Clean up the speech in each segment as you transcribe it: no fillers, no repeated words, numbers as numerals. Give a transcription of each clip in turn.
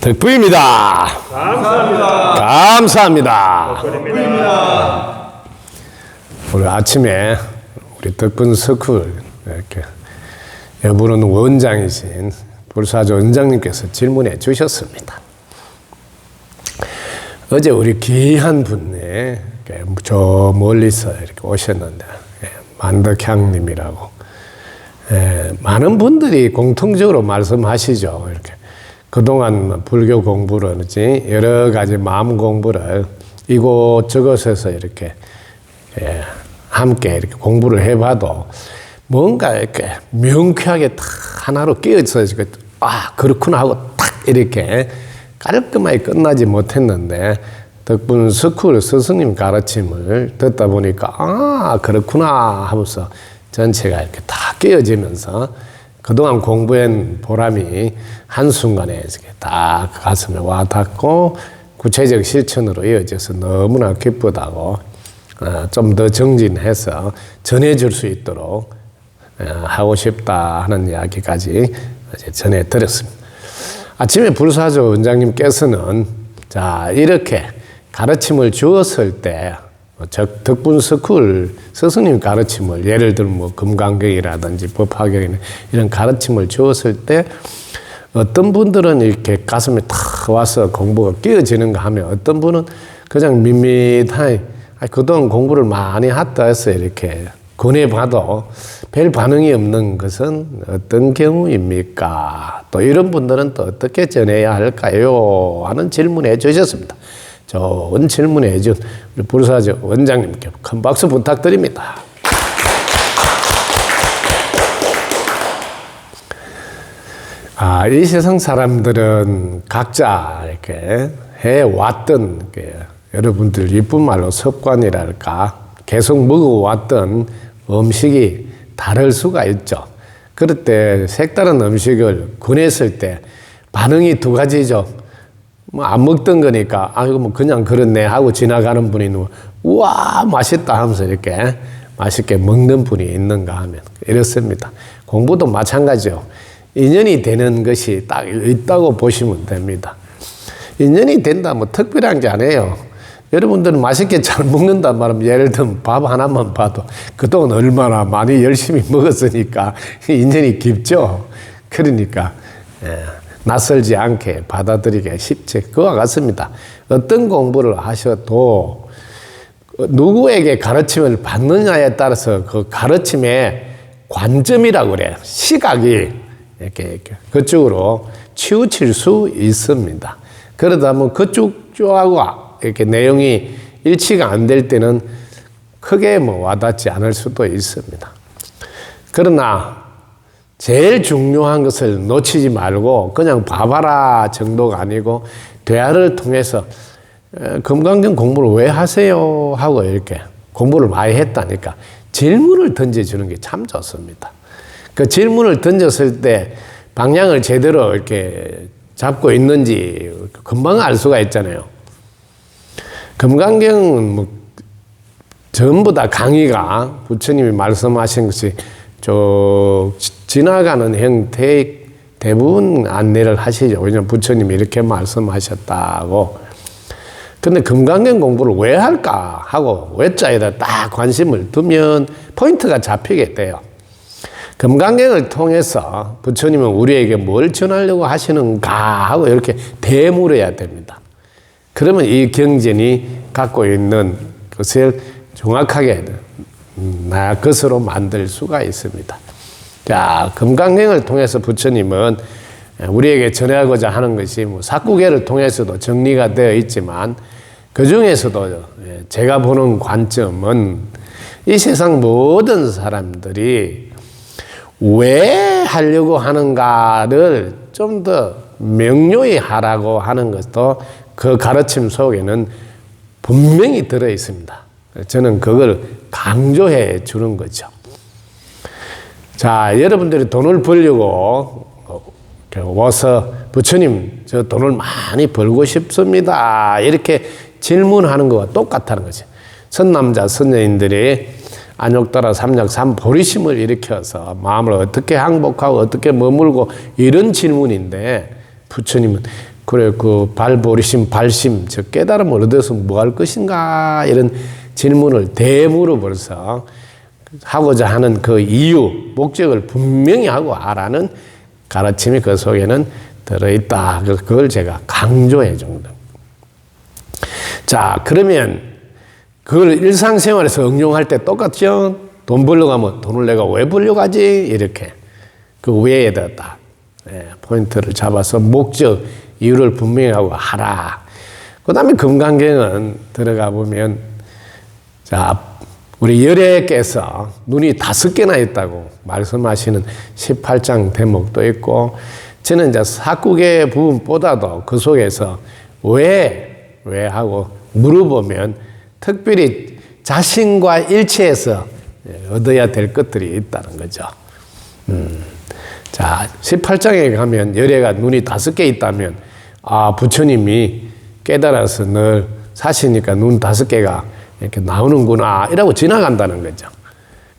덕부입니다. 감사합니다. 감사합니다. 덕분입니다. 오늘 아침에 우리 덕분 스쿨 이렇게 여부르는 원장이신 불사조 원장님께서 질문해 주셨습니다. 어제 우리 귀한 분이 저 멀리서 이렇게 오셨는데 만덕향님이라고 많은 분들이 공통적으로 말씀하시죠. 이렇게 그동안 불교 공부라든지 여러 가지 마음 공부를 이곳저곳에서 이렇게 함께 이렇게 공부를 해봐도 뭔가 이렇게 명쾌하게 딱 하나로 끼어서 그렇구나 하고 딱 이렇게 깔끔하게 끝나지 못했는데 덕분 스쿨 스승님 가르침을 듣다 보니까 그렇구나 하면서 전체가 이렇게 다 끼어지면서 그동안 공부한 보람이 한순간에 이렇게 딱 가슴에 와 닿고 구체적 실천으로 이어져서 너무나 기쁘다고 좀 더 정진해서 전해줄 수 있도록 하고 싶다 하는 이야기까지 전해 드렸습니다. 아침에 불사조 원장님께서는 자 이렇게 가르침을 주었을 때 덕분 스쿨 스승님 가르침을 예를 들면 뭐 금강경이라든지 법화경이나 이런 가르침을 주었을 때 어떤 분들은 이렇게 가슴에 탁 와서 공부가 끼어지는가 하면 어떤 분은 그냥 밋밋하게 그동안 공부를 많이 했다 해서 이렇게 권해봐도 별 반응이 없는 것은 어떤 경우입니까? 또 이런 분들은 또 어떻게 전해야 할까요? 하는 질문해 주셨습니다. 좋은 질문해 준 우리 불사조 원장님께 큰 박수 부탁드립니다. 이 세상 사람들은 각자 이렇게 해왔던 여러분들 이쁜 말로 습관이랄까 계속 먹어왔던 음식이 다를 수가 있죠. 그럴 때 색다른 음식을 권했을 때 반응이 두 가지죠. 뭐 안 먹던 거니까 이거 뭐 그냥 그렇네 하고 지나가는 분이 우와 맛있다 하면서 이렇게 맛있게 먹는 분이 있는가 하면 이렇습니다. 공부도 마찬가지요. 인연이 되는 것이 딱 있다고 보시면 됩니다. 인연이 된다 뭐 특별한 게 아니에요. 여러분들은 맛있게 잘 먹는단 말이면 예를 들면 밥 하나만 봐도 그동안 얼마나 많이 열심히 먹었으니까 인연이 깊죠. 그러니까 낯설지 않게 받아들이기가 쉽지. 그와 같습니다. 어떤 공부를 하셔도 누구에게 가르침을 받느냐에 따라서 그 가르침의 관점이라고 그래요. 시각이 이렇게 그쪽으로 치우칠 수 있습니다. 그러다 보면 그쪽하고 이렇게 내용이 일치가 안 될 때는 크게 와닿지 않을 수도 있습니다. 그러나 제일 중요한 것을 놓치지 말고 그냥 봐봐라 정도가 아니고 대화를 통해서 금강경 공부를 왜 하세요? 하고 이렇게 공부를 많이 했다니까 질문을 던져주는 게 참 좋습니다. 그 질문을 던졌을 때 방향을 제대로 이렇게 잡고 있는지 금방 알 수가 있잖아요. 금강경은 전부 다 강의가 부처님이 말씀하신 것이 지나가는 형태의 대부분 안내를 하시죠. 왜냐하면 부처님이 이렇게 말씀하셨다고. 근데 금강경 공부를 왜 할까 하고 왜자에다 딱 관심을 두면 포인트가 잡히게 돼요. 금강경을 통해서 부처님은 우리에게 뭘 전하려고 하시는가 하고 이렇게 되물어야 됩니다. 그러면 이 경전이 갖고 있는 것을 정확하게 나 것으로 만들 수가 있습니다. 자, 금강경을 통해서 부처님은 우리에게 전하고자 하는 것이 사구계를 통해서도 정리가 되어 있지만 그 중에서도 제가 보는 관점은 이 세상 모든 사람들이 왜 하려고 하는가를 좀 더 명료히 하라고 하는 것도 그 가르침 속에는 분명히 들어 있습니다. 저는 그걸 강조해 주는 거죠. 자, 여러분들이 돈을 벌려고 와서 부처님 저 돈을 많이 벌고 싶습니다. 이렇게 질문하는 것과 똑같다는 거죠. 선남자 선녀인들이 안욕따라 삼약 삼보리심을 일으켜서 마음을 어떻게 항복하고 어떻게 머물고 이런 질문인데 부처님은 그래 그 발버리심 발심 저 깨달음을 얻어서 뭐 할 것인가 이런 질문을 대물어버려서 하고자 하는 그 이유 목적을 분명히 하고 하라는 가르침이 그 속에는 들어있다. 그걸 제가 강조해 준 겁니다. 자, 그러면 그걸 일상생활에서 응용할 때 똑같죠? 돈 벌려고 하면 돈을 내가 왜 벌려고 하지? 이렇게 그 외에다 딱 포인트를 잡아서 목적, 이유를 분명히 하고 하라. 그 다음에 금강경은 들어가 보면 자, 우리 열애께서 눈이 5개나 있다고 말씀하시는 18장 대목도 있고 저는 이제 사국의 부분보다도 그 속에서 왜 하고 물어보면 특별히 자신과 일치해서 얻어야 될 것들이 있다는 거죠. 자, 18장에 가면 열애가 눈이 5개 있다면 아, 부처님이 깨달아서 늘 사시니까 눈 5개가 이렇게 나오는구나 이라고 지나간다는 거죠.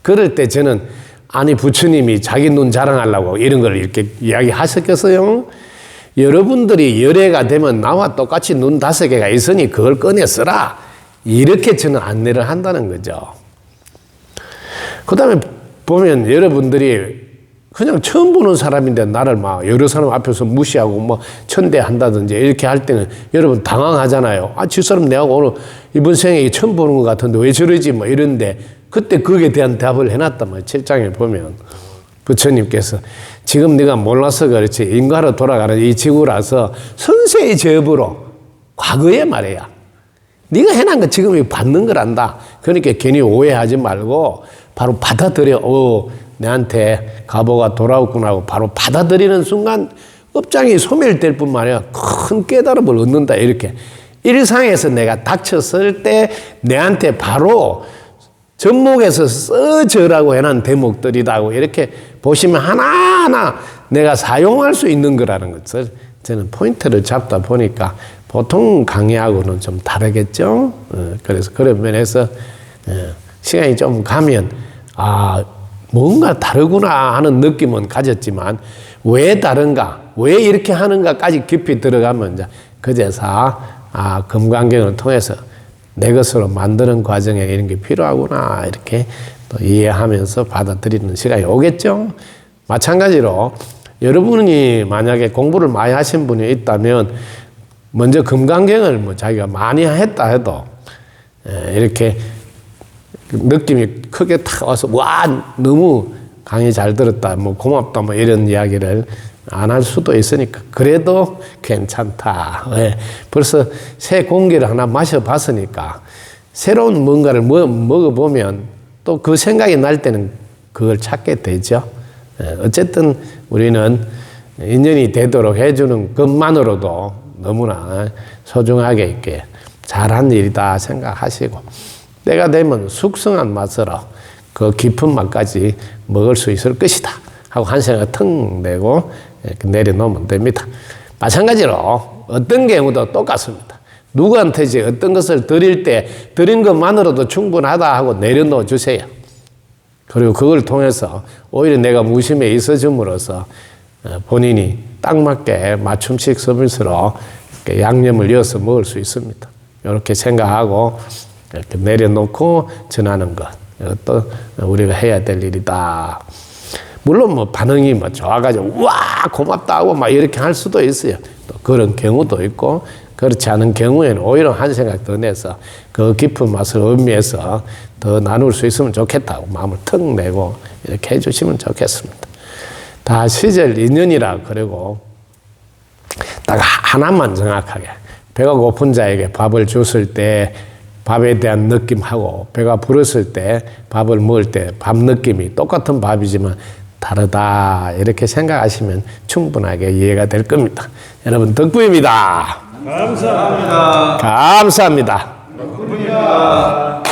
그럴 때 저는 아니 부처님이 자기 눈 자랑하려고 이런 걸 이렇게 이야기하셨겠어요? 여러분들이 열애가 되면 나와 똑같이 눈 5개가 있으니 그걸 꺼내 쓰라 이렇게 저는 안내를 한다는 거죠. 그 다음에 보면 여러분들이 그냥 처음 보는 사람인데 나를 막 여러 사람 앞에서 무시하고 뭐 천대한다든지 이렇게 할 때는 여러분 당황하잖아요. 아, 저 사람 내가 오늘 이번 생에 처음 보는 것 같은데 왜 저러지 뭐 이런데 그때 거기에 대한 답을 해놨단 말이에요. 7장에 보면 부처님께서 지금 네가 몰라서 그렇지 인과로 돌아가는 이 지구라서 선세의 제업으로 과거에 말이야. 네가 해놓은 거 지금 받는 거란다. 그러니까 괜히 오해하지 말고 바로 받아들여. 내한테 가보가 돌아왔구나 하고 바로 받아들이는 순간 업장이 소멸될 뿐만 아니라 큰 깨달음을 얻는다. 이렇게 일상에서 내가 닥쳤을 때 내한테 바로 접목해서 써져라고 해놓은 대목들이다고 이렇게 보시면 하나하나 내가 사용할 수 있는 거라는 것을 저는 포인트를 잡다 보니까 보통 강의하고는 좀 다르겠죠. 그래서 그런 면에서 시간이 좀 가면 뭔가 다르구나 하는 느낌은 가졌지만 왜 다른가, 왜 이렇게 하는가까지 깊이 들어가면 이제 그제서 금강경을 통해서 내 것으로 만드는 과정에 이런 게 필요하구나 이렇게 또 이해하면서 받아들이는 시간이 오겠죠. 마찬가지로 여러분이 만약에 공부를 많이 하신 분이 있다면 먼저 금강경을 뭐 자기가 많이 했다 해도 이렇게 느낌이 크게 탁 와서 와 너무 강의 잘 들었다 뭐 고맙다 뭐 이런 이야기를 안 할 수도 있으니까 그래도 괜찮다. 왜? 벌써 새 공기를 하나 마셔봤으니까 새로운 뭔가를 먹어보면 또 그 생각이 날 때는 그걸 찾게 되죠. 어쨌든 우리는 인연이 되도록 해주는 것만으로도 너무나 소중하게 있게 잘한 일이다 생각하시고 때가 되면 숙성한 맛으로 그 깊은 맛까지 먹을 수 있을 것이다 하고 한 생각 턱 내고 이렇게 내려놓으면 됩니다. 마찬가지로 어떤 경우도 똑같습니다. 누구한테 이제 어떤 것을 드릴 때 드린 것만으로도 충분하다 하고 내려놓아 주세요. 그리고 그걸 통해서 오히려 내가 무심에 있어줌으로써 본인이 딱 맞게 맞춤식 서비스로 양념을 이어서 먹을 수 있습니다. 이렇게 생각하고 이렇게 내려놓고 전하는 것. 이것도 우리가 해야 될 일이다. 물론 뭐 반응이 뭐 좋아가지고 와 고맙다 하고 막 이렇게 할 수도 있어요. 또 그런 경우도 있고 그렇지 않은 경우에는 오히려 한 생각 더 내서 그 깊은 맛을 의미해서 더 나눌 수 있으면 좋겠다고 마음을 턱 내고 이렇게 해주시면 좋겠습니다. 다 시절 인연이라 그리고 딱 하나만 정확하게 배가 고픈 자에게 밥을 줬을 때 밥에 대한 느낌하고 배가 부렀을 때 밥을 먹을 때 밥 느낌이 똑같은 밥이지만 다르다 이렇게 생각하시면 충분하게 이해가 될 겁니다. 여러분 덕분입니다. 감사합니다. 감사합니다. 덕분입니다.